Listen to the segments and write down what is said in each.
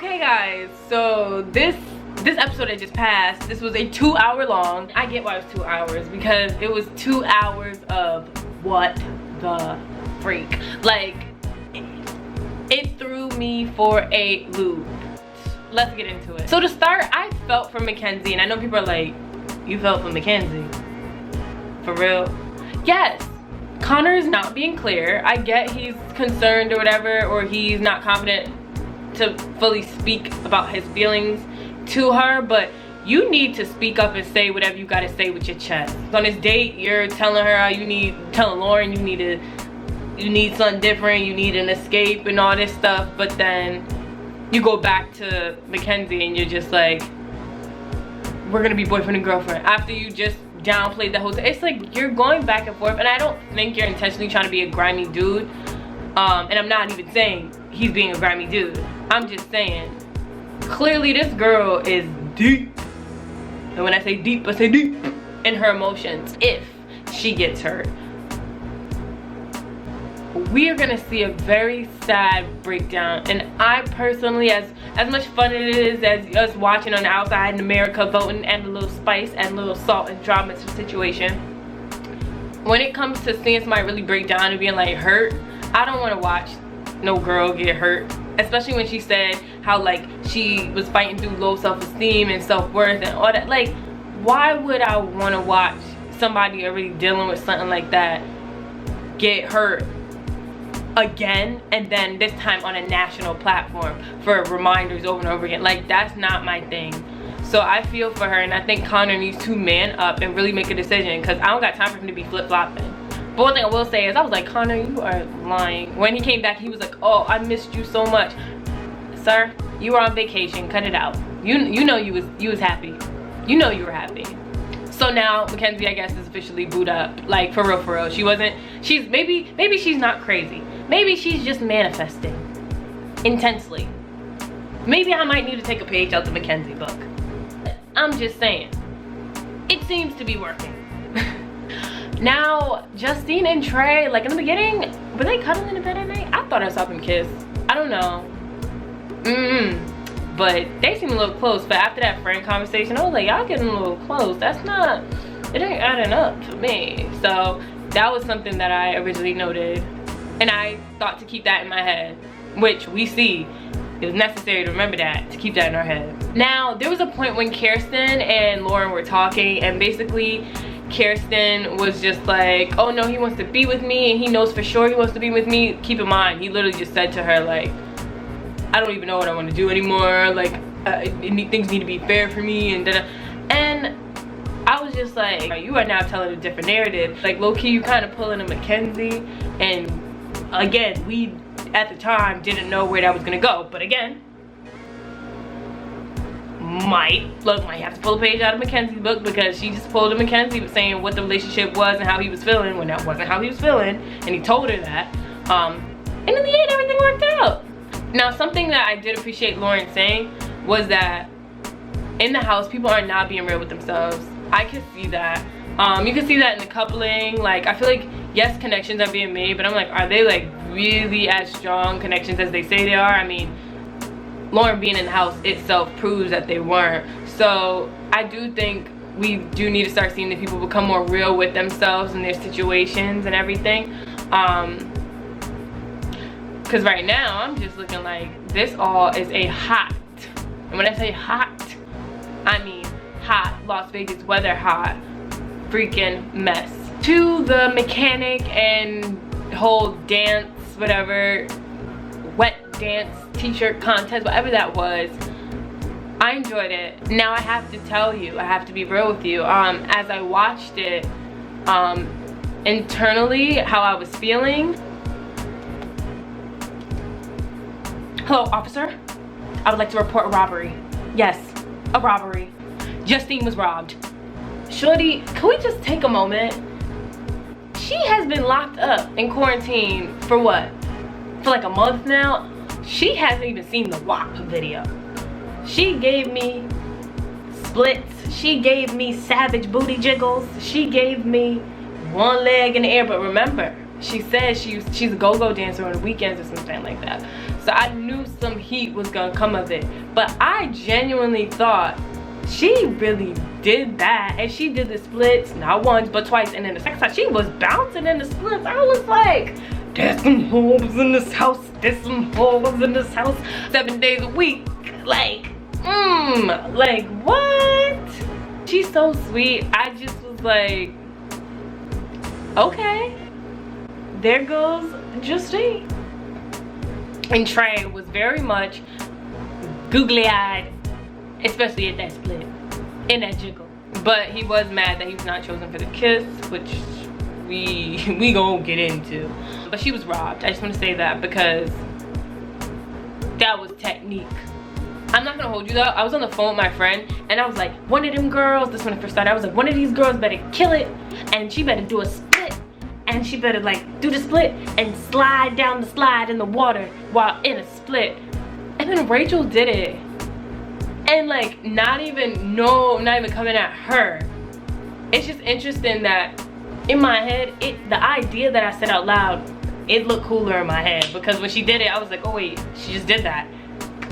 Okay guys, so this episode that just passed, this was a 2-hour long. I get why it was 2 hours, because it was 2 hours of what the freak. Like, it threw me for a loop. Let's get into it. So to start, I felt for Mackenzie, and I know people are like, you felt for Mackenzie? For real? Yes. Connor is not being clear. I get he's concerned or whatever, or he's not confident to fully speak about his feelings to her, but you need to speak up and say whatever you gotta say with your chest. On this date, you're telling her how telling Lauren you need something different, you need an escape and all this stuff, but then you go back to Mackenzie and you're just like, we're gonna be boyfriend and girlfriend, after you just downplayed the whole thing. It's like you're going back and forth, and I don't think you're intentionally trying to be a grimy dude, and I'm not even saying he's being a grimy dude. I'm just saying, clearly this girl is deep, and when I say deep, I say deep in her emotions. If she gets hurt, we are gonna see a very sad breakdown. And I personally, as much fun it is as us watching on the outside in America voting, and a little spice and a little salt and drama to the situation, when it comes to seeing somebody really break down and being like hurt, I don't want to watch no girl get hurt, especially when she said how like she was fighting through low self-esteem and self-worth and all that. Like, why would I want to watch somebody already dealing with something like that get hurt again, and then this time on a national platform for reminders over and over again? Like, that's not my thing. So I feel for her, and I think Connor needs to man up and really make a decision, because I don't got time for him to be flip-flopping. But one thing I will say is, I was like, Connor, you are lying. When he came back, he was like, oh, I missed you so much. Sir, you were on vacation, cut it out. You know you was happy. You know you were happy. So now Mackenzie, I guess, is officially booed up. Like, for real, for real. Maybe she's not crazy. Maybe she's just manifesting intensely. Maybe I might need to take a page out the Mackenzie book. I'm just saying, it seems to be working. Now, Justine and Trey, like in the beginning, were they cuddling in bed at night? I thought I saw them kiss. I don't know. But they seem a little close. But after that friend conversation, I was like, y'all getting a little close. It ain't adding up to me. So that was something that I originally noted, and I thought to keep that in my head, which we see it was necessary to remember that, to keep that in our head. Now, there was a point when Kirsten and Lauren were talking, and basically Kirsten was just like, oh no, he wants to be with me, and he knows for sure he wants to be with me. Keep in mind, he literally just said to her, like, I don't even know what I want to do anymore, like, things need to be fair for me, and and I was just like, you are now telling a different narrative. Like, low-key, you kind of pulling a Mackenzie, and again, we at the time didn't know where that was gonna go, but again, might have to pull a page out of Mackenzie's book, because she just pulled a Mackenzie saying what the relationship was and how he was feeling when that wasn't how he was feeling, and he told her that, and in the end everything worked out. Now, something that I did appreciate Lauren saying was that in the house, people are not being real with themselves. I could see that. You can see that in the coupling. Like, I feel like, yes, connections are being made, but I'm like, are they like really as strong connections as they say they are? I mean, Lauren being in the house itself proves that they weren't. So I do think we do need to start seeing the people become more real with themselves and their situations and everything. Because right now, I'm just looking like this all is a hot, and when I say hot, I mean hot, Las Vegas weather hot, freaking mess. To the mechanic and whole dance, whatever, wet dance t-shirt contest, whatever that was, I enjoyed it. Now I have to tell you, I have to be real with you, as I watched it, internally, how I was feeling. Hello, officer. I would like to report a robbery. Yes, a robbery. Justine was robbed. Shorty, can we just take a moment? She has been locked up in quarantine for what? For like a month now? She hasn't even seen the WAP video. She gave me splits. She gave me savage booty jiggles. She gave me one leg in the air. But remember, she says she's a go-go dancer on the weekends or something like that. So I knew some heat was gonna come of it. But I genuinely thought she really did that. And she did the splits, not once, but twice. And then the second time, she was bouncing in the splits. I was like, there's some hoes in this house. There's some hoes in this house. 7 days a week. Like what? She's so sweet. I just was like, okay, there goes Justine. And Trey was very much googly-eyed, especially at that split, in that jiggle. But he was mad that he was not chosen for the kiss, which we gonna get into. But she was robbed. I just want to say that because that was technique. I'm not gonna hold you though. I was on the phone with my friend and I was like, one of them girls, this when it first started, I was like, one of these girls better kill it and she better do a split. And she better like do the split and slide down the slide in the water while in a split. And then Rachel did it. And like not even coming at her. It's just interesting that in my head, the idea that I said out loud, it looked cooler in my head. Because when she did it, I was like, oh wait, she just did that.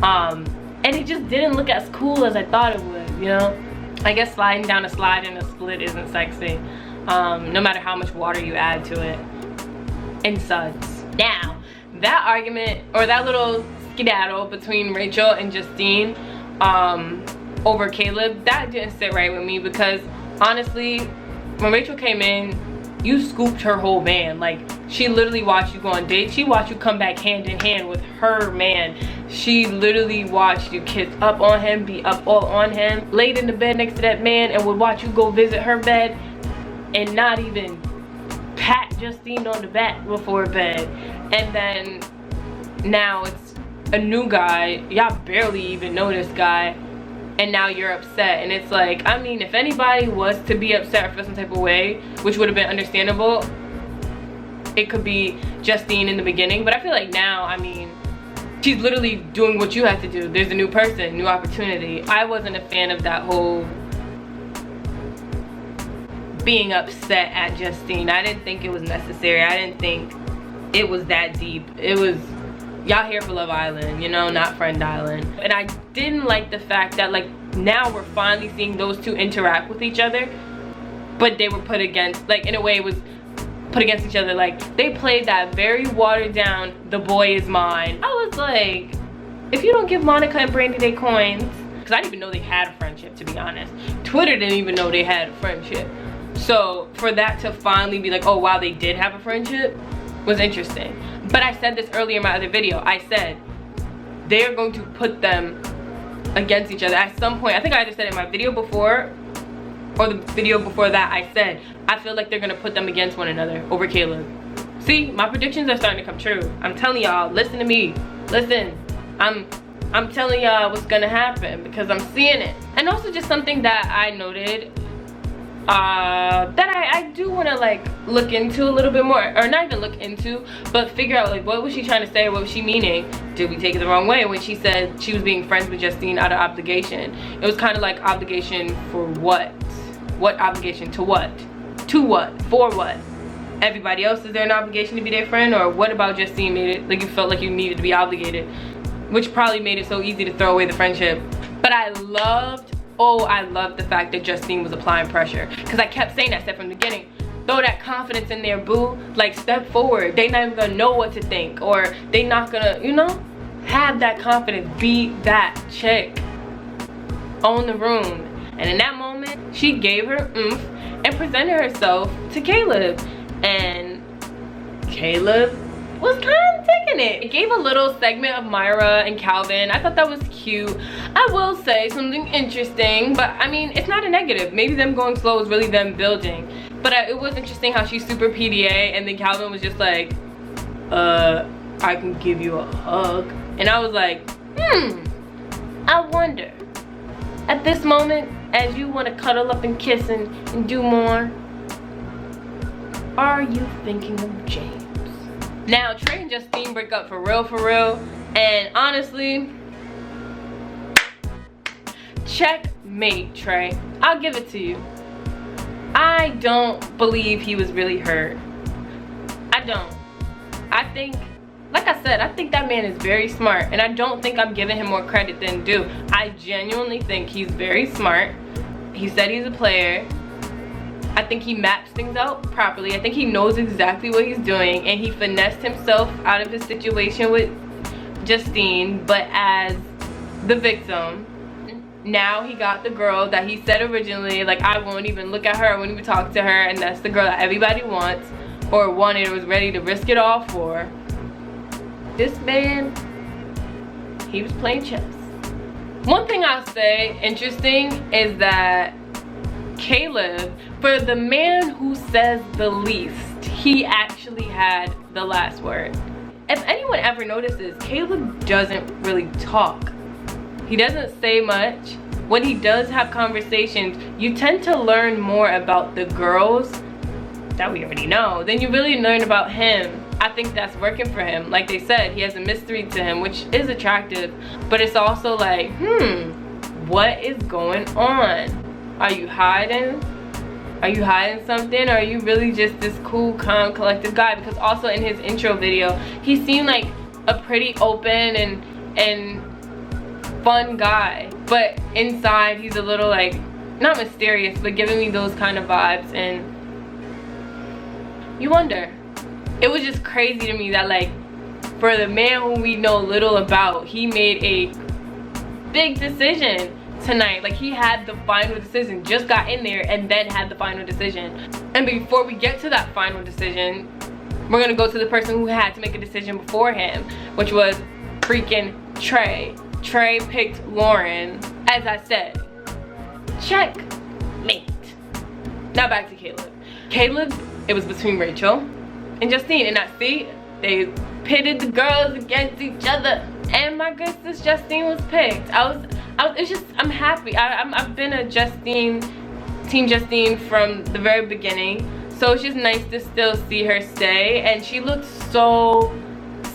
And it just didn't look as cool as I thought it would, you know? I guess sliding down a slide in a split isn't sexy. No matter how much water you add to it. And suds. Now, that argument, or that little skedaddle between Rachel and Justine over Caleb, that didn't sit right with me because honestly, when Rachel came in, you scooped her whole man. Like, she literally watched you go on dates. She watched you come back hand in hand with her man. She literally watched you kiss up on him, be up all on him, laid in the bed next to that man, and would watch you go visit her bed and not even pat Justine on the back before bed. And then now it's a new guy. Y'all barely even know this guy. And now you're upset. And it's like, I mean, if anybody was to be upset or feel some type of way, which would have been understandable, it could be Justine in the beginning. But I feel like now, I mean, she's literally doing what you have to do. There's a new person, new opportunity. I wasn't a fan of that whole being upset at Justine. I didn't think it was necessary. I didn't think it was that deep. It was, y'all here for Love Island, you know, not Friend Island. And I didn't like the fact that like now we're finally seeing those two interact with each other, but they were put against, like in a way it was put against each other. Like they played that very watered down, the boy is mine. I was like, if you don't give Monica and Brandy their coins, because I didn't even know they had a friendship, to be honest. Twitter didn't even know they had a friendship. So for that to finally be like, oh wow, they did have a friendship, was interesting. But I said this earlier in my other video. I said they're going to put them against each other at some point. I think I either said it in my video before or the video before that. I said I feel like they're gonna put them against one another over Caleb. See, my predictions are starting to come true. I'm telling y'all, listen to me. Listen, I'm telling y'all what's gonna happen because I'm seeing it. And also just something that I noted that I do want to like look into a little bit more, or not even look into, but figure out like what was she trying to say, what was she meaning. Did we take it the wrong way when she said she was being friends with Justine out of obligation? It was kind of like obligation for what? What obligation to what? To what? For what? Everybody else, is there an obligation to be their friend? Or what about Justine made it like you felt like you needed to be obligated, which probably made it so easy to throw away the friendship. But I loved the fact that Justine was applying pressure, because I kept saying that, said from the beginning, throw that confidence in there, boo. Like, step forward. They not even gonna know what to think, or they not gonna, you know, have that confidence. Be that chick. Own the room. And in that moment, she gave her oomph and presented herself to Caleb, and Caleb was kind of taking it. It gave a little segment of Myra and Calvin. I thought that was cute. I will say something interesting, but I mean, it's not a negative. Maybe them going slow is really them building. But it was interesting how she's super PDA, and then Calvin was just like, I can give you a hug. And I was like, I wonder, at this moment, as you want to cuddle up and kiss and do more, are you thinking of James? Now, Trey and Justine break up for real, and honestly, checkmate, Trey. I'll give it to you. I don't believe he was really hurt. I don't. I think like I said, I think that man is very smart, and I don't think I'm giving him more credit than due. I genuinely think he's very smart. He said he's a player. I think he maps things out properly. I think he knows exactly what he's doing, and he finessed himself out of his situation with Justine, but as the victim. Now he got the girl that he said originally, like, I won't even look at her, I won't even talk to her, and that's the girl that everybody wants or wanted or was ready to risk it all for. This man, he was playing chess. One thing I'll say interesting is that Caleb, for the man who says the least, he actually had the last word. If anyone ever notices, Caleb doesn't really talk. He doesn't say much. When he does have conversations, you tend to learn more about the girls that we already know than you really learn about him. I think that's working for him. Like they said, he has a mystery to him, which is attractive, but it's also like, what is going on? Are you hiding? Are you hiding something? Or are you really just this cool, calm, collective guy? Because also in his intro video, he seemed like a pretty open and fun guy, but inside he's a little, like, not mysterious, but giving me those kind of vibes, and you wonder. It was just crazy to me that, like, for the man who we know little about, he made a big decision tonight. Like, he had the final decision, just got in there and then had the final decision. And before we get to that final decision, we're gonna go to the person who had to make a decision before him, which was freaking Trey. Trey picked Lauren. As I said, checkmate. Now back to Caleb. Caleb, it was between Rachel and Justine, and I see they pitted the girls against each other, and my good sis Justine was picked. It's just, I'm happy. I've been a Team Justine from the very beginning, so it's just nice to still see her stay. And she looked so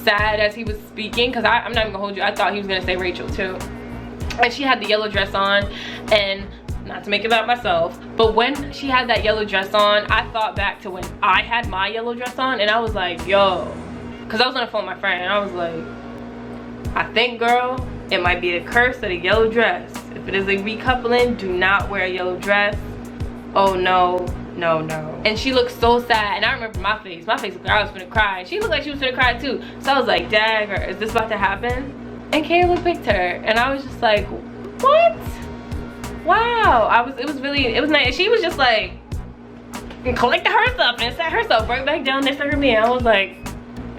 sad as he was speaking, because I'm not even gonna hold you, I thought he was gonna say Rachel too. And she had the yellow dress on, and not to make it about myself, but when she had that yellow dress on, I thought back to when I had my yellow dress on, and I was like, yo, because I was on the phone with my friend, and I was like, I think, girl, it might be the curse of the yellow dress. If it is a recoupling, do not wear a yellow dress. Oh no, no, no. And she looked so sad, and I remember my face looked like I was gonna cry. She looked like she was gonna cry too. So I was like, dagger, is this about to happen? And Caleb picked her, and I was just like, what? Wow. It was nice. She was just like, collected herself and sat herself right back down next to her man. I was like,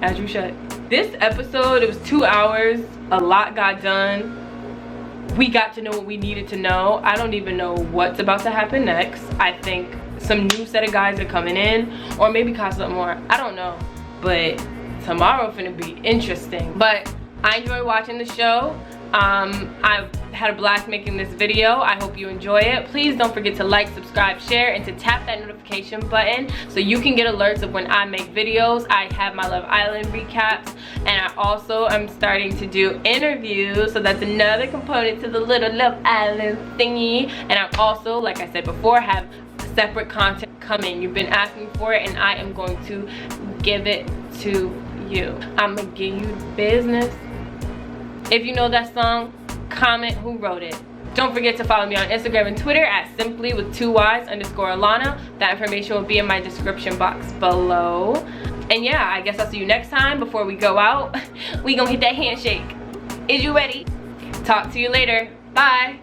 as you should. This episode, it was 2 hours. A lot got done. We got to know what we needed to know. I don't even know what's about to happen next. I think some new set of guys are coming in, or maybe cause something more. I don't know. But tomorrow finna be interesting. But I enjoy watching the show. I've had a blast making this video. I hope you enjoy it. Please don't forget to like, subscribe, share, and to tap that notification button so you can get alerts of when I make videos. I have my Love Island recaps, and I also am starting to do interviews, so that's another component to the little Love Island thingy. And I also, like I said before, have separate content coming. You've been asking for it, and I am going to give it to you. I'm gonna give you business. If you know that song, comment who wrote it. Don't forget to follow me on Instagram and Twitter at simply_Alana. That information will be in my description box below. And yeah, I guess I'll see you next time. Before we go out, we gonna hit that handshake. Is you ready? Talk to you later. Bye.